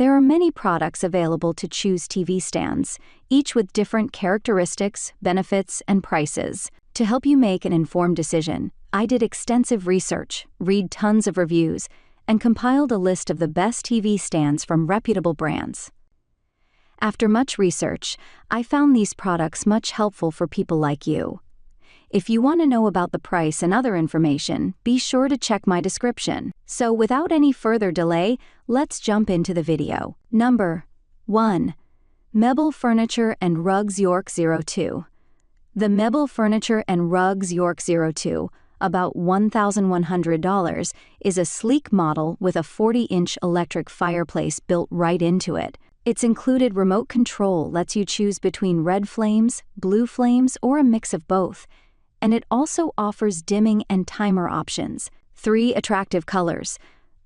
There are many products available to choose TV stands, each with different characteristics, benefits, and prices. To help you make an informed decision, I did extensive research, read tons of reviews, and compiled a list of the best TV stands from reputable brands. After much research, I found these products much helpful for people like you. If you want to know about the price and other information, be sure to check my description. So without any further delay, let's jump into the video. Number 1. Meble Furniture and Rugs York 02. The Meble Furniture and Rugs York 02, about $1,100, is a sleek model with a 40-inch electric fireplace built right into it. Its included remote control lets you choose between red flames, blue flames, or a mix of both. And it also offers dimming and timer options. 3 attractive colors.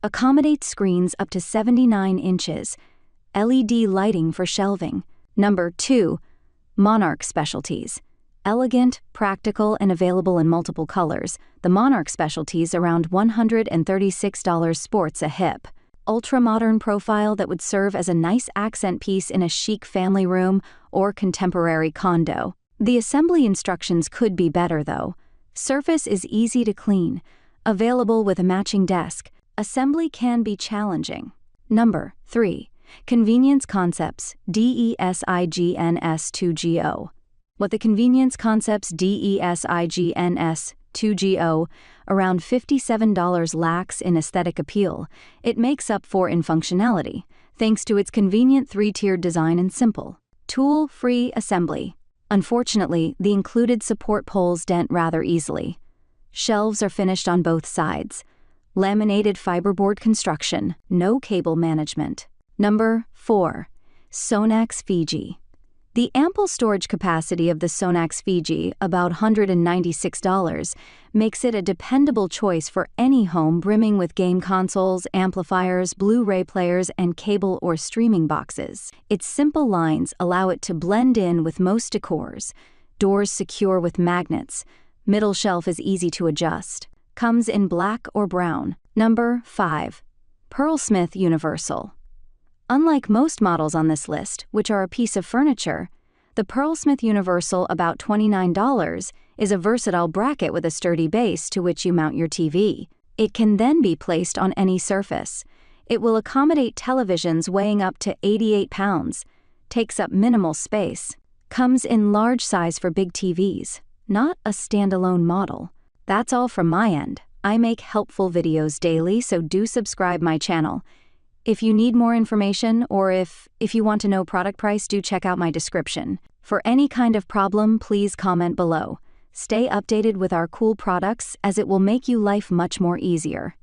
Accommodates screens up to 79 inches. LED lighting for shelving. Number 2. Monarch Specialties. Elegant, practical, and available in multiple colors, the Monarch Specialties around $136 sports a hip. Ultra-modern profile that would serve as a nice accent piece in a chic family room or contemporary condo. The assembly instructions could be better though. Surface is easy to clean. Available with a matching desk. Assembly can be challenging. Number 3. Convenience Concepts DESIGNS 2GO. What the Convenience Concepts DESIGNS 2GO, around $57 lacks in aesthetic appeal, it makes up for in functionality, thanks to its convenient 3-tiered design and simple, tool-free assembly. Unfortunately, the included support poles dent rather easily. Shelves are finished on both sides. Laminated fiberboard construction, no cable management. Number 4. Sonax Fiji. The ample storage capacity of the Sonax Fiji, about $196, makes it a dependable choice for any home brimming with game consoles, amplifiers, Blu-ray players, and cable or streaming boxes. Its simple lines allow it to blend in with most decors. Doors secure with magnets. Middle shelf is easy to adjust. Comes in black or brown. Number 5. Perlesmith Universal. Unlike most models on this list, which are a piece of furniture, the Perlesmith Universal, about $29, is a versatile bracket with a sturdy base to which you mount your TV. It can then be placed on any surface. It will accommodate televisions weighing up to 88 pounds, takes up minimal space, comes in large size for big TVs, not a standalone model. That's all from my end. I make helpful videos daily, so do subscribe my channel. If you need more information or if you want to know product price, do check out my description. For any kind of problem, please comment below. Stay updated with our cool products as it will make you life much more easier.